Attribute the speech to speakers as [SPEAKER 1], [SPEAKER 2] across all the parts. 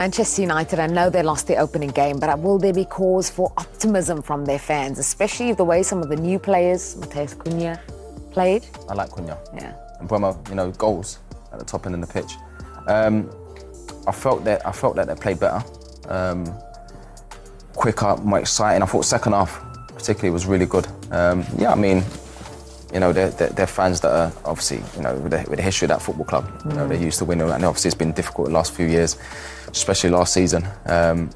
[SPEAKER 1] Manchester United, I know they lost the opening game, but will there be cause for optimism from their fans, especially the way some of the new players, Matheus Cunha, played?
[SPEAKER 2] I like Cunha.
[SPEAKER 1] Yeah.
[SPEAKER 2] And Buemo, goals at the top end of the pitch. I felt that they played better, quicker, more exciting. I thought second half particularly was really good. They're fans that are obviously, with the history of that football club. They're used to winning, and obviously it's been difficult the last few years, especially last season.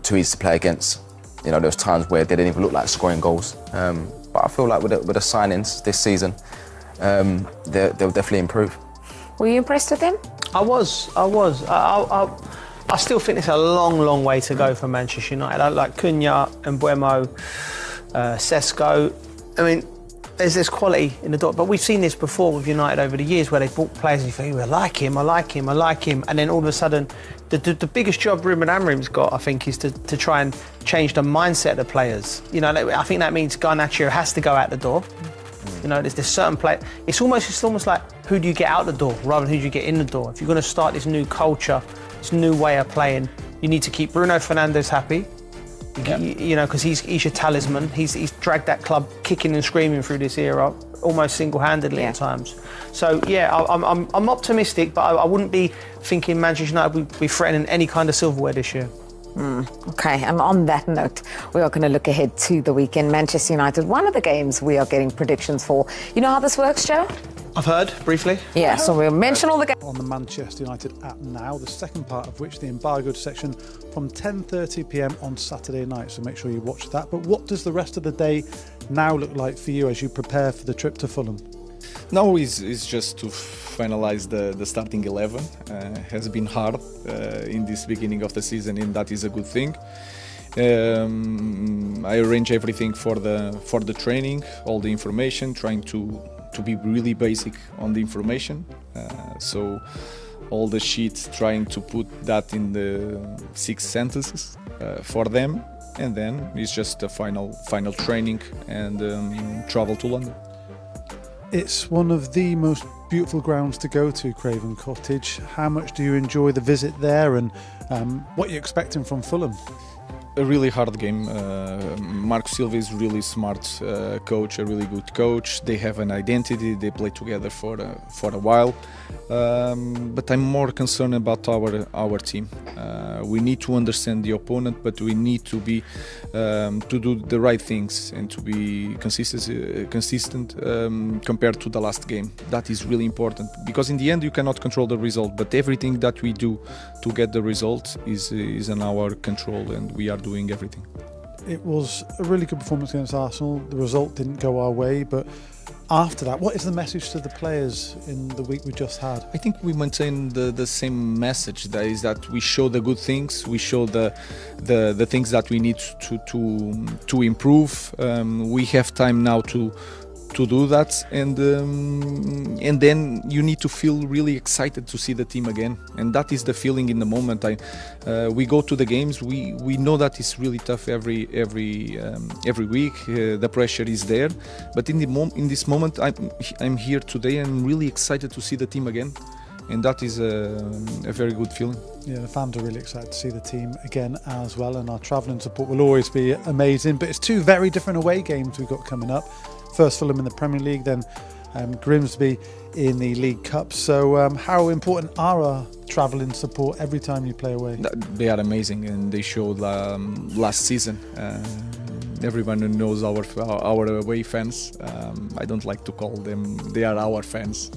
[SPEAKER 2] Too easy to play against. There was times where they didn't even look like scoring goals. But I feel like with the signings this season, they'll definitely improve.
[SPEAKER 1] Were you impressed with them?
[SPEAKER 3] I was. I still think it's a long way to go for Manchester United. I like Cunha and Buemo, Sesko. I mean, there's quality in the door, but we've seen this before with United over the years where they bought players and you think, I like him, and then all of a sudden, the biggest job Ruben Amorim's got, I think, is to try and change the mindset of the players. I think that means Garnacho has to go out the door. There's this certain play. It's almost like, who do you get out the door rather than who do you get in the door? If you're going to start this new culture, this new way of playing, you need to keep Bruno Fernandes happy. Because he's your talisman. He's dragged that club kicking and screaming through this era, almost single-handedly at times. So I'm optimistic, but I wouldn't be thinking Manchester United would be threatening any kind of silverware this year.
[SPEAKER 1] Okay, and on that note, we are going to look ahead to the weekend. Manchester United, one of the games we are getting predictions for. You know how this works, Joe?
[SPEAKER 3] I've heard, briefly.
[SPEAKER 1] Yeah, so we'll mention all the games.
[SPEAKER 4] On the Manchester United app now, the second part of which, the embargoed section, from 10:30pm on Saturday night, so make sure you watch that. But what does the rest of the day now look like for you as you prepare for the trip to Fulham?
[SPEAKER 5] Now is just to finalize the starting 11. Has been hard in this beginning of the season, and that is a good thing. I arrange everything for the training, all the information, trying to be really basic on the information. So all the sheets, trying to put that in the 6 sentences for them, and then it's just a final training and travel to London.
[SPEAKER 4] It's one of the most beautiful grounds to go to, Craven Cottage. How much do you enjoy the visit there, and what are you expecting from Fulham?
[SPEAKER 5] A really hard game. Marco Silva is really smart coach, a really good coach. They have an identity. They play together for a while. But I'm more concerned about our team. We need to understand the opponent, but we need to be to do the right things and to be consistent compared to the last game. That is really important, because in the end you cannot control the result, but everything that we do to get the result is in our control, and we are doing everything.
[SPEAKER 4] It was a really good performance against Arsenal. The result didn't go our way, but after that, what is the message to the players in the week we just had?
[SPEAKER 5] I think we maintain the same message. That is that we show the good things, we show the things that we need to improve. We have time now to do that, and then you need to feel really excited to see the team again, and that is the feeling in the moment. We go to the games, we know that it's really tough every week. The pressure is there, but in this moment I'm here today. I'm really excited to see the team again, and that is a very good feeling.
[SPEAKER 4] Yeah, the fans are really excited to see the team again as well, and our travelling support will always be amazing. But it's 2 very different away games we've got coming up. First Fulham in the Premier League, then Grimsby in the League Cup. So how important are our travelling support every time you play away?
[SPEAKER 5] They are amazing, and they showed last season. Everyone who knows our away fans. I don't like to call them, they are our fans.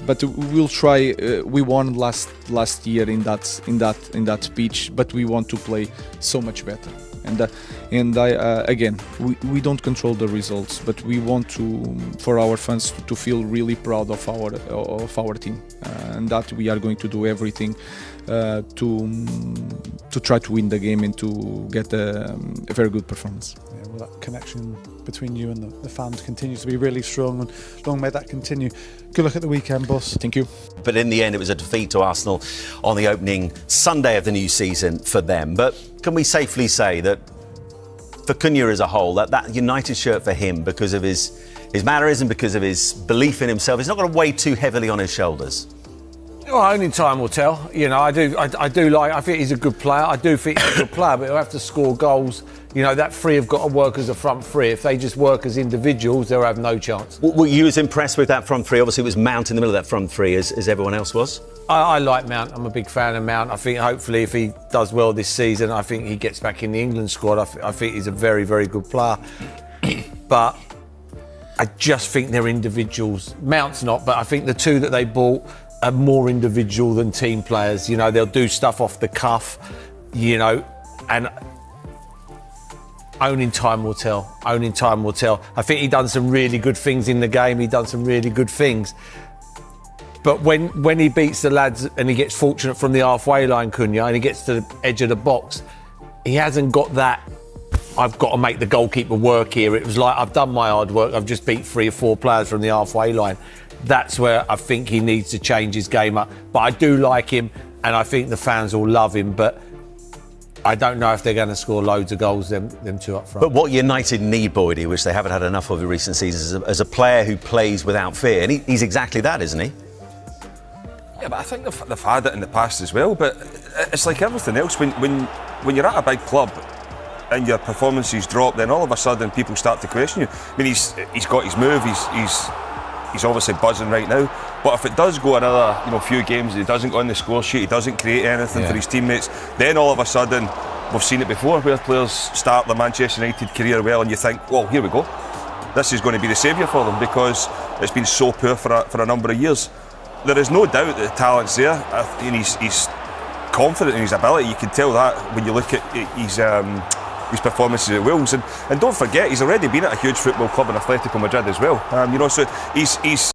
[SPEAKER 5] But we'll try. We won last year in that pitch, but we want to play so much better. And again, we don't control the results, but we want for our fans to feel really proud of our team, and that we are going to do everything to try to win the game and to get a very good performance.
[SPEAKER 4] Yeah, well, that connection between you and the fans continues to be really strong, and long may that continue. Good luck at the weekend, boss.
[SPEAKER 5] Thank you.
[SPEAKER 6] But in the end, it was a defeat to Arsenal on the opening Sunday of the new season for them. But can we safely say that for Cunha as a whole, that United shirt for him, because of his mannerism, because of his belief in himself, is not going to weigh too heavily on his shoulders?
[SPEAKER 7] Well, only time will tell. You know, I think he's a good player. I do think he's a good player, but he'll have to score goals. You know, that three have got to work as a front three. If they just work as individuals, they'll have no chance.
[SPEAKER 6] Were you as impressed with that front three? Obviously, it was Mount in the middle of that front three as everyone else was.
[SPEAKER 7] I like Mount. I'm a big fan of Mount. I think hopefully if he does well this season, I think he gets back in the England squad. I think he's a very, very good player. But I just think they're individuals. Mount's not, but I think the two that they bought are more individual than team players. You know, they'll do stuff off the cuff, you know, and only time will tell. Only time will tell. I think he done some really good things in the game. He done some really good things. But when he beats the lads and he gets fortunate from the halfway line, Cunha, and he gets to the edge of the box, he hasn't got that, I've got to make the goalkeeper work here. It was like, I've done my hard work. I've just beat 3 or 4 players from the halfway line. That's where I think he needs to change his game up. But I do like him, and I think the fans will love him. But I don't know if they're going to score loads of goals, them two up front.
[SPEAKER 6] But what United need, Boydie, which they haven't had enough of in recent seasons, as a player who plays without fear. And he's exactly that, isn't he?
[SPEAKER 8] Yeah, but I think they've had it in the past as well. But it's like everything else. When you're at a big club and your performances drop, then all of a sudden people start to question you. I mean, he's got his move. He's obviously buzzing right now. But if it does go another few games, he doesn't go on the score sheet, he doesn't create anything for his teammates, then all of a sudden, we've seen it before, where players start their Manchester United career well, and you think, well, here we go. This is going to be the saviour for them, because it's been so poor for a number of years. There is no doubt that the talent's there, and he's confident in his ability. You can tell that when you look at his performances at Wolves, and don't forget, he's already been at a huge football club in Atletico Madrid as well. So he's